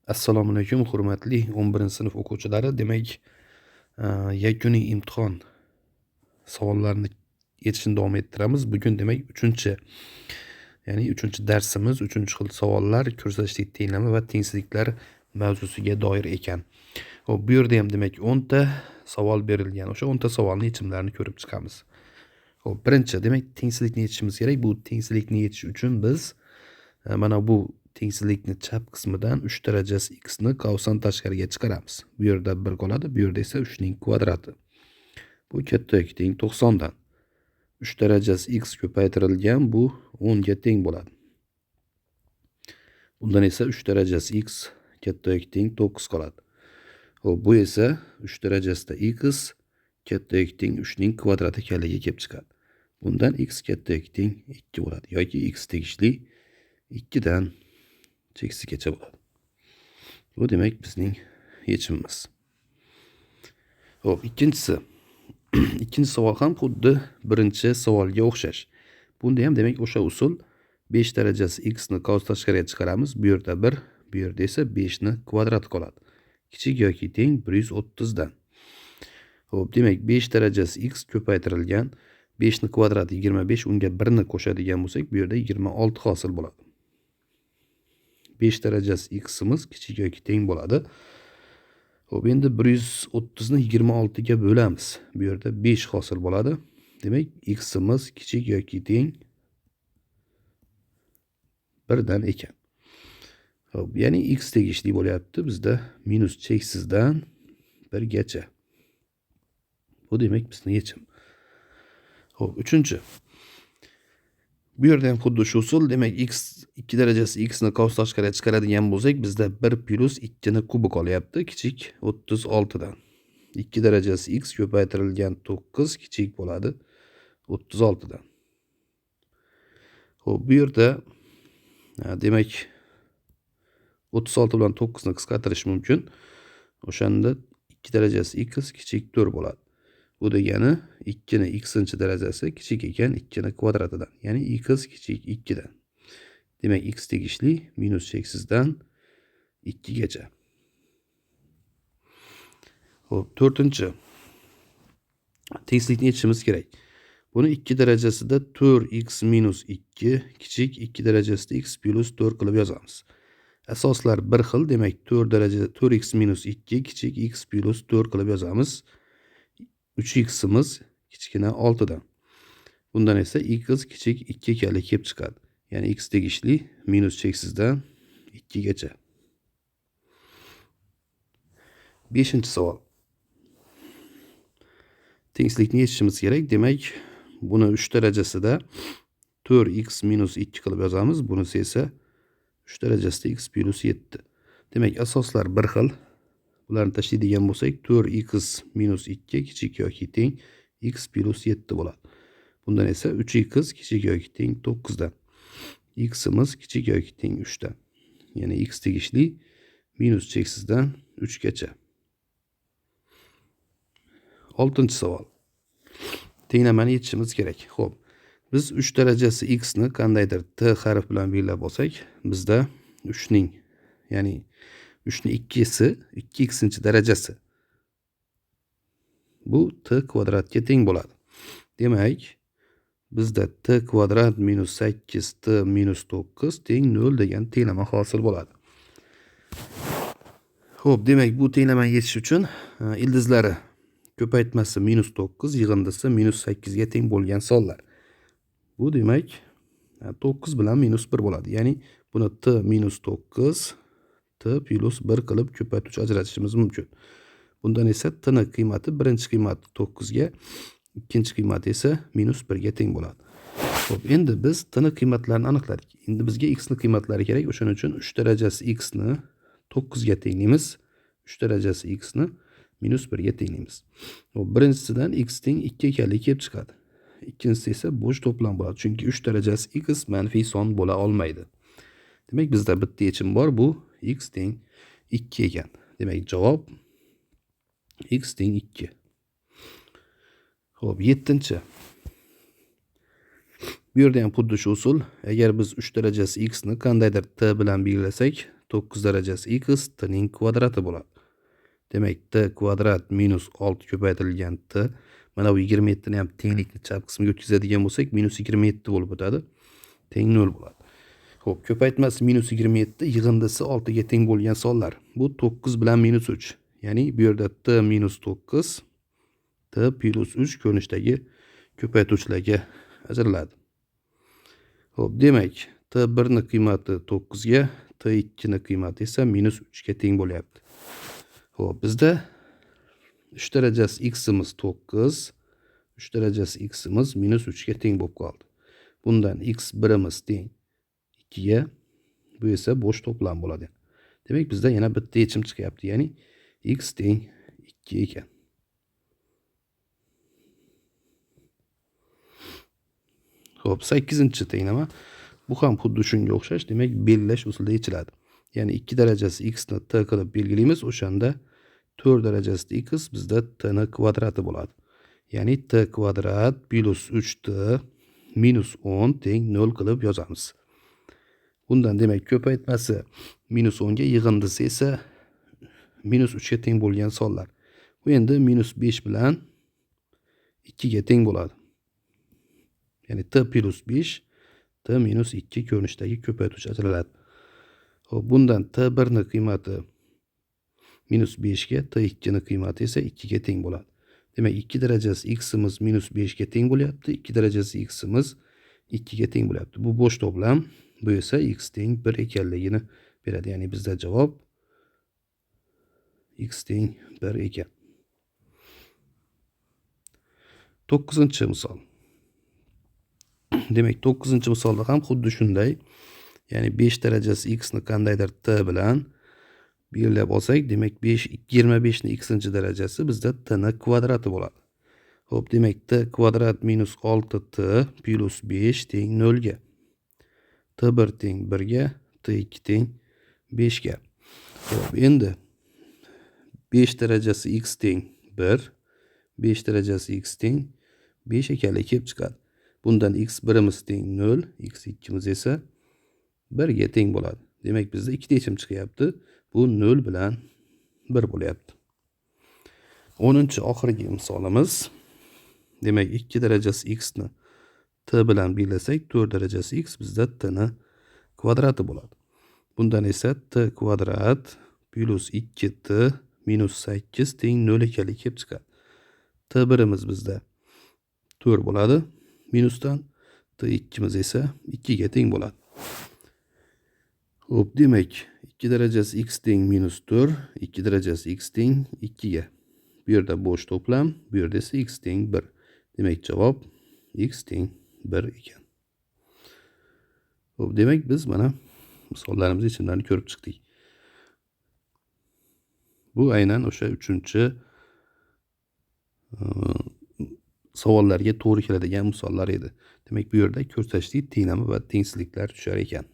Assalomu alaykum, hurmatli 11-sinf o'quvchilari. Demak, yakuniy imtihon savollarini yechishni davom ettiramiz. Bugun demak 3-darsimiz 3-xil savollar ko'rsatishlik tenglama va tengsizliklar mavzusiga doir ekan. Xo'p, bu yerda ham demak 10 ta savol berilgan. O'sha 10 ta savolning yechimlarini ko'rib chiqamiz. Xo'p, birinchi demak tengsizlikni yechishimiz kerak. Bu tengsizlikni yechish uchun biz mana bu tengsizlikni chap qismidan 3 darajasi x ni qavsdan tashqariga chiqaramiz. Bu yerda 1 qoladi, bu yerda esa 3 ning kvadrati. Bu katta yoki teng 90 dan. 3 darajasi x ko'paytirilgan bu 10 ga teng bo'ladi. Bundan esa 3 darajasi x katta yoki teng 9 qoladi. Xo'p, bu esa 3 darajasida x katta yoki teng 3 ning kvadrati ekanligiga kelib chiqadi. Bundan x katta yoki teng 2 bo'ladi yoki x tegishli 2 dan cheksizgacha bo'ladi. Bu demak bizning yechimimiz. Xo'p, ikkinchisi. Ikkinchi savol ham xuddi birinchi savolga o'xshash. Bunda ham demak o'sha usul 5 darajasi x ni qavs tashqariga chiqaramiz. Bu yerda 1, bu yerda esa 5 ni kvadrati qoladi. Kichik yoki teng 130 dan. Xo'p, demak 5 darajasi x ko'paytirilgan 5 ni kvadrati 25, unga 1 ni qo'shadigan bo'lsak, bu yerda 26 hosil bo'ladi. 5 darajasi x'imiz kichik yoki teng bo'ladi. Xo'p, endi 130 ni 26 ga bo'lamiz. Bu yerda 5 hosil bo'ladi. Demak, x'imiz kichik yoki teng 1 dan ekan. Xo'p, ya'ni x tegishli bo'lyapti bizda minus cheksizdan 1 gacha. Bu demak bizning yechim. Xo'p, uchinchi. Bu yerda ham xuddi shu usul, demak x 2 darajasi x ni qavs tashqariga chiqaradigan bo'lsak, bizda 1 plus 2 ni kubi qolyapti, kichik 36 dan. 2 darajasi x ko'paytirilgan 9 kichik bo'ladi 36 dan. Xo'p, bu yerda demak 36 bilan 9 ni qisqartirish mumkin. O'shanda 2 darajasi x kichik 4 bo'ladi. Bu degani 2 ni x-chi darajasi kichik ekan 2 ni kvadratidan. Ya'ni x kichik 2 dan. Demak, x tegishli minus cheksizdan 2 gacha. Xo'p, to'rtinchi. Tengsizlikni yechishimiz kerak. Buni 2 darajasida 4x minus 2 kichik 2 darajasida x plus 4 qilib yozamiz. Asoslar bir xil, demak 4 darajada 4x minus 2 kichik x plus 4 qilib yozamiz. 3x'imiz kichkina 6 dan. Bundan esa x kichik 2 ekanligi kelib chiqadi. Ya'ni x tegishli minus cheksizdan 2 gacha. 5-savol. Tengsizlikni yechishimiz kerak. Demak, buni 3 darajasida 4x minus 2 qilib yozamiz. Bunisi esa 3 darajasida x plus 7. Demak, asoslar bir xil. Bularni tashlaydigan bo'lsak, 4x minus 2 kichik yoki teng x plus 7 bo'ladi. Bundan esa 3x kichik yoki teng 9 dan. X'imiz kichik yoki teng 3 dan. Ya'ni x tegishli minus cheksizdan 3 gacha. 6-savol. Tenglamani yechishimiz kerak. Xo'p, biz 3 darajasi x ni qandaydir t harf bilan belgilab olsak, bizda 3 ning, ya'ni 3 ni 2si 2x-chi darajasi. Bu t kvadratga teng bo'ladi. Demak, bizda t kvadrat minus 8 t minus 9 teng 0 degan tenglama hosil bo'ladi. Xo'p, demak, bu tenglamani yechish uchun ildizlari ko'paytmasi minus 9, yig'indisi minus 8 ga teng bo'lgan sonlar. Bu demak 9 bilan minus 1 bo'ladi. Ya'ni buni t minus 9 t plus 1 qilib ko'paytuvchi ajratishimiz mumkin. Bundan esa t ni qiymati birinchi qiymati 9 ga, ikkinchi qiymati esa minus 1 ga teng bo'ladi. Xo'p, endi biz t ni qiymatlarini aniqladik. Endi bizga x ni qiymatlari kerak. O'shaning uchun 3 darajasi x ni 9 ga tenglaymiz. 3 darajasi x ni minus 1 ga tenglaymiz. Xo'p, birinchisidan x teng 2 ekanligi kelib chiqadi. Ikkinchisi esa bo'sh to'plam bo'ladi. Chunki 3 darajasi x manfiy son bo'la olmaydi. Demak, bizda bitta yechim bor. Bu x teng 2 ekan. Demak, javob x teng 2. Xo'p, 7-chi. Bu yerda ham xuddi shu usul. Agar biz 3 darajasi x ni qandaydir t bilan belgilasak, 9 darajasi x t'ning kvadrati bo'ladi. Demak, t kvadrat minus 6 ko'paytirilgan t. Mana bu 27 ni ham tenglikni chap qismiga o'tkazadigan bo'lsak, minus 27 bo'lib o'tadi. Teng 0 bo'ladi. Xo'p, ko'paytmasi minus 27, yig'indisi 6 ga teng bo'lgan sonlar. Bu 9 bilan minus 3. Ya'ni bu yerda t minus 9, t plus 3 ko'rinishdagi ko'paytuvchilarga ajraladi. Xo'p, demak, t1 ni qiymati 9 ga, t2 ni qiymati esa minus 3 ga teng bo'lyapti. Xo'p, bizda 3 darajasi x'imiz 9, 3 darajasi x'imiz minus 3 ga teng bo'lib qoldi. Bundan x birimiz teng 2 ga, bu esa bo'sh to'plam bo'ladi. Demak, bizda yana bitta yechim chiqyapti, ya'ni x teng 2 ekan. Xo'p, 8-chi tenglama. Bu ham xuddi shunga o'xshash, demak, belgilash usulida yechiladi. Ya'ni 2 darajasi x ni t qilib belgilaymiz, o'shanda 4 darajasida x bizda t ni kvadrati bo'ladi. Ya'ni t kvadrat plus 3t minus 10 teng 0 qilib yozamiz. Bundan demak, ko'paytmasi minus 10 ga, yig'indisi esa minus 3 ga teng bo'lgan sonlar. Bu endi minus 5 bilan 2 ga teng bo'ladi. Ya'ni t plus 5, t minus 2 ko'rinishdagi ko'paytuvchi ajraladi. Xo'p, bundan t1 ni qiymati minus 5 ga, t2 ni qiymati esa 2 ga teng bo'ladi. Demak, 2 darajasi x'imiz minus 5 ga teng bo'lyapti, 2 darajasi x'imiz 2 ga teng bo'lyapti. Bu bo'sh to'plam, bu esa x teng 1 ekanligini beradi. Ya'ni bizda javob x teng 1 ekan. 9-misol. Demak, 9-misolda ham xuddi shunday. Ya'ni 5 darajasi x ni qandaydir t bilan belgilab olsak, demak 25 ni x-chi darajasi bizda t ni kvadrati bo'ladi. Xo'p, demak, t kvadrat minus 6t plus 5 teng 0 ga. t1 teng 1 ga, t2 teng 5 ga. Xo'p, endi 5 darajasi x teng 1, 5 darajasi x teng 5 ekanligi kelib chiqadi. Bundan x birimiz teng 0, x ikkimiz esa 1 ga teng bo'ladi. Demak, bizda ikkita yechim chiqyapti. Bu 0 bilan 1 bo'lyapti. 10-oxirgi misolimiz. Demak, 2 darajasi x ni t bilan belgilasak, 4 darajasi x bizda t ni kvadrati bo'ladi. Bundan esa t kvadrat plus 2t minus 8 teng 0 ekanligi kelib chiqadi. t1imiz bizda 4 bo'ladi. Minusdan t2imiz esa 2 ga teng bo'ladi. Xo'p, demak, 2 darajasi x teng minus 4, 2 darajasi x teng 2 ga. Bu yerda bo'sh to'plam, bu yerda esa x teng 1. Demak, javob x teng 1 ekan. Xo'p, demak, biz mana misollarimiz yechimlarini ko'rib chiqdik. Bu aynan o'sha 3-chi savollarga to'g'ri keladigan misollar edi. Demak, bu yerda ko'rsatishli tenglama va tengsizliklar tushar ekan.